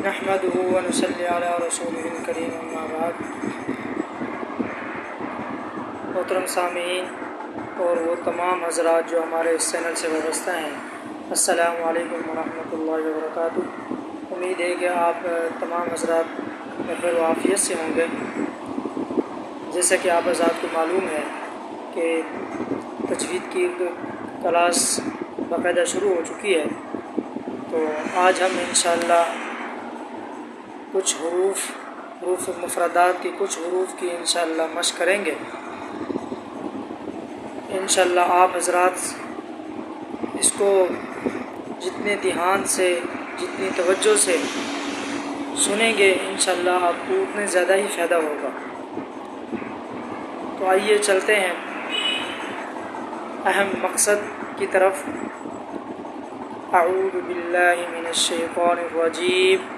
نحمده ونصلی علی رسوله الکریم اما بعد۔ محترم سامعین اور وہ تمام حضرات جو ہمارے اس چینل سے وابستہ ہیں، السلام علیکم ورحمۃ اللہ وبرکاتہ۔ امید ہے کہ آپ تمام حضرات بخیر و عافیت سے ہوں گے۔ جیسا کہ آپ حضرات کو معلوم ہے کہ تجوید کی کلاس باقاعدہ شروع ہو چکی ہے، تو آج ہم انشاءاللہ کچھ حروف مفردات کی کچھ حروف کی انشاءاللہ مشق کریں گے۔ انشاءاللہ آپ حضرات اس کو جتنے دھیان سے، جتنی توجہ سے سنیں گے انشاءاللہ آپ کو اتنے زیادہ ہی فائدہ ہوگا۔ تو آئیے چلتے ہیں اہم مقصد کی طرف۔ اعوذ باللہ من الشیطان الرجیم،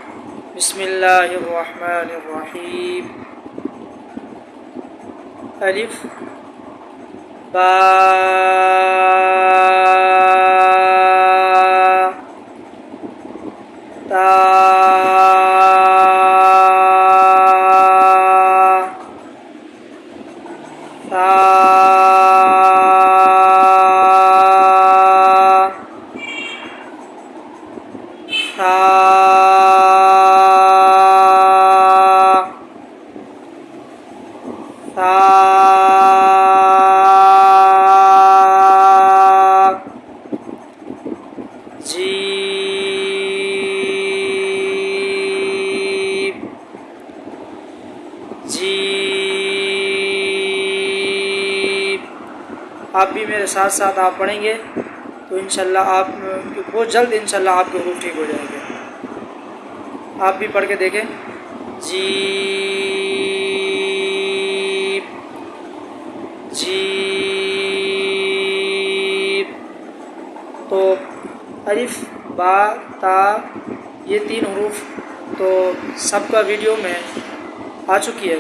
بسم اللہ الرحمن الرحیم۔ الف با تا ثا آپ بھی میرے ساتھ ساتھ آپ پڑھیں گے تو انشاءاللہ آپ بہت جلد انشاءاللہ آپ کے حروف ٹھیک ہو جائیں گے۔ آپ بھی پڑھ کے دیکھیں۔ جیم جیم۔ تو الف با تا یہ تین حروف تو سب کا ویڈیو میں آ چکی ہے۔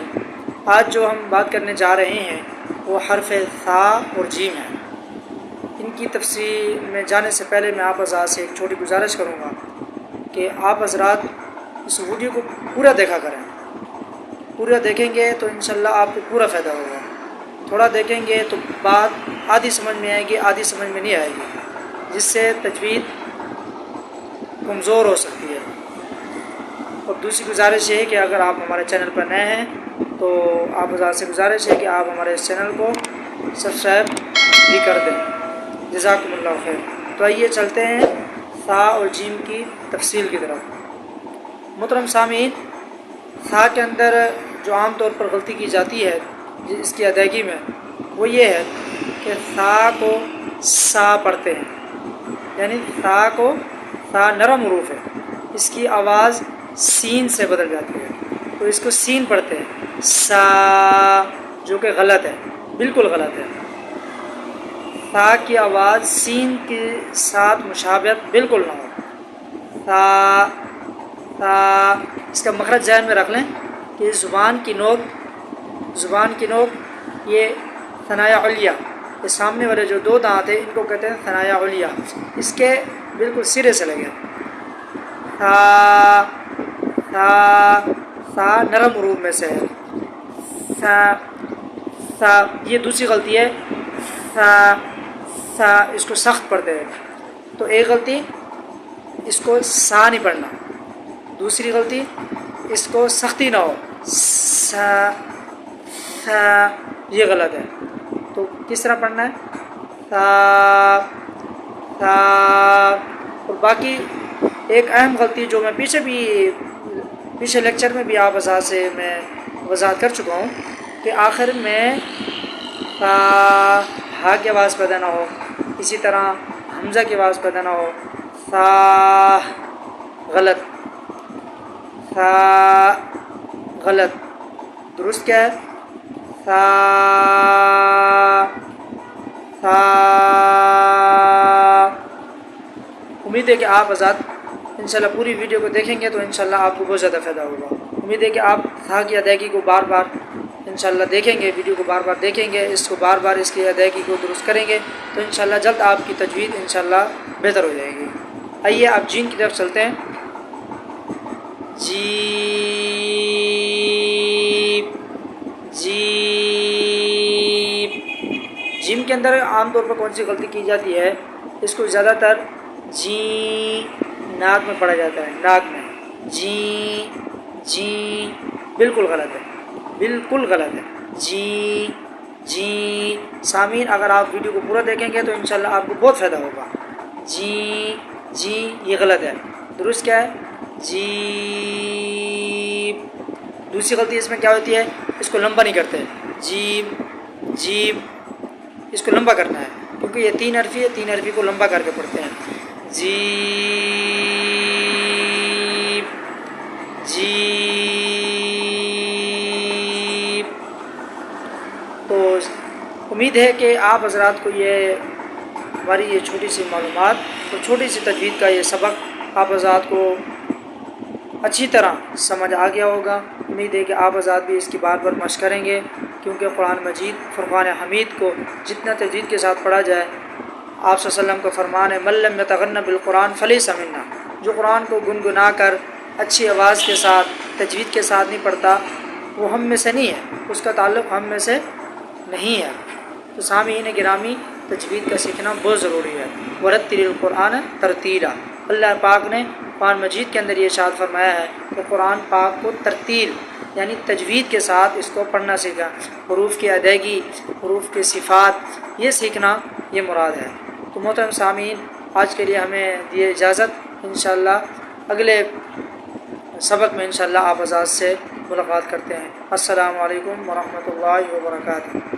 آج جو ہم بات کرنے جا رہے ہیں وہ حرف ثا اور جیم ہے۔ ان کی تفصیل میں جانے سے پہلے میں آپ حضرات سے ایک چھوٹی گزارش کروں گا کہ آپ حضرات اس ویڈیو کو پورا دیکھا کریں۔ پورا دیکھیں گے تو انشاءاللہ آپ کو پورا فائدہ ہوگا۔ تھوڑا دیکھیں گے تو بات آدھی سمجھ میں آئے گی، آدھی سمجھ میں نہیں آئے گی، جس سے تجوید کمزور ہو سکتی ہے۔ اور دوسری گزارش یہ ہے کہ اگر آپ ہمارے چینل پر نئے ہیں تو آپ حضرات سے گزارش ہے کہ آپ ہمارے اس چینل کو سبسکرائب بھی کر دیں۔ جزاکم اللہ خیر۔ تو آئیے چلتے ہیں ثا اور جیم کی تفصیل کی طرف۔ محترم سامعین، ثا کے اندر جو عام طور پر غلطی کی جاتی ہے اس کی ادائیگی میں وہ یہ ہے کہ ثا کو سا پڑھتے ہیں، یعنی ثا کو ثا نرم حروف ہے، اس کی آواز سین سے بدل جاتی ہے تو اس کو سین پڑھتے ہیں، سا، جو کہ غلط ہے، بالکل غلط ہے۔ ثا کی آواز سین کے ساتھ مشابہت بالکل نہ ہو۔ ثا ثا، اس کا مخرج ذہن میں رکھ لیں کہ زبان کی نوک یہ ثنایا علیہ، یہ سامنے والے جو دو دانت ہیں ان کو کہتے ہیں ثنایا علیہ، اس کے بالکل سرے سے لگے۔ ثا ثا ثا نرم حروف میں سے ہے۔ ثا ثا، یہ دوسری غلطی ہے۔ ثا ثا، اس کو سخت پڑھتے ہیں تو ایک غلطی اس کو سا نہیں پڑھنا، دوسری غلطی اس کو سختی نہ ہو، سا ثا، یہ غلط ہے۔ تو کس طرح پڑھنا ہے؟ ثا ثا۔ اور باقی ایک اہم غلطی جو میں پیچھے لیکچر میں بھی آپ حضرات سے میں وضاحت کر چکا ہوں کہ آخر میں ہا کی آواز پیدا نہ ہو، اسی طرح حمزہ کی آواز پیدا نہ ہو۔ ثا غلط، ثا غلط، درست کیا ہے؟ ثا ثا۔ امید ہے کہ آپ حضرات انشاءاللہ پوری ویڈیو کو دیکھیں گے تو انشاءاللہ آپ کو بہت زیادہ فائدہ ہوگا۔ امید ہے کہ آپ ثا کی ادائیگی کو بار بار انشاءاللہ دیکھیں گے، ویڈیو کو بار بار دیکھیں گے، اس کو بار بار اس کی ادائیگی کو درست کریں گے تو انشاءاللہ جلد آپ کی تجوید انشاءاللہ بہتر ہو جائے گی۔ آئیے آپ جین کی طرف چلتے ہیں۔ جیم جیم جیم کے اندر عام طور پر کون سی غلطی کی جاتی ہے؟ اس کو زیادہ تر جی ناک میں پڑھا جاتا ہے، ناک میں جی جی، بالکل غلط ہے، بالکل غلط ہے، جی جی۔ سامعین اگر آپ ویڈیو کو پورا دیکھیں گے تو انشاءاللہ آپ کو بہت فائدہ ہوگا۔ جی جی یہ غلط ہے، درست کیا ہے؟ جی۔ دوسری غلطی اس میں کیا ہوتی ہے؟ اس کو لمبا نہیں کرتے، جیم جیم، اس کو لمبا کرنا ہے کیونکہ یہ 3 حرفی ہے، 3 حرفی کو لمبا کر کے پڑھتے ہیں، جیم جیم۔ تو امید ہے کہ آپ حضرات کو یہ ہماری یہ چھوٹی سی معلومات اور چھوٹی سی تجوید کا یہ سبق آپ حضرات کو اچھی طرح سمجھ آ گیا ہوگا۔ امید ہے کہ آپ حضرات بھی اس کی بار بار مشق کریں گے، کیونکہ قرآن مجید فرقان حمید کو جتنا تجوید کے ساتھ پڑھا جائے، آپ صلی اللہ علیہ وسلم کا فرمان ہے من لم یتغن بالقرآن فلیس منا، جو قرآن کو گنگنا کر اچھی آواز کے ساتھ تجوید کے ساتھ نہیں پڑھتا وہ ہم میں سے نہیں ہے، اس کا تعلق ہم میں سے نہیں ہے۔ تو سامعین گرامی، تجوید کا سیکھنا بہت ضروری ہے۔ ورتل القرآن ترتیلا، اللہ پاک نے قرآن مجید کے اندر یہ ارشاد فرمایا ہے کہ قرآن پاک کو ترتیل یعنی تجوید کے ساتھ اس کو پڑھنا سیکھا، حروف کی ادائیگی، حروف کے صفات یہ سیکھنا یہ مراد ہے۔ تو محترم سامعین، آج کے لیے ہمیں دیے اجازت، انشاءاللہ اگلے سبق میں انشاءاللہ آپ حضرات سے ملاقات کرتے ہیں۔ السلام علیکم ورحمۃ اللہ وبرکاتہ۔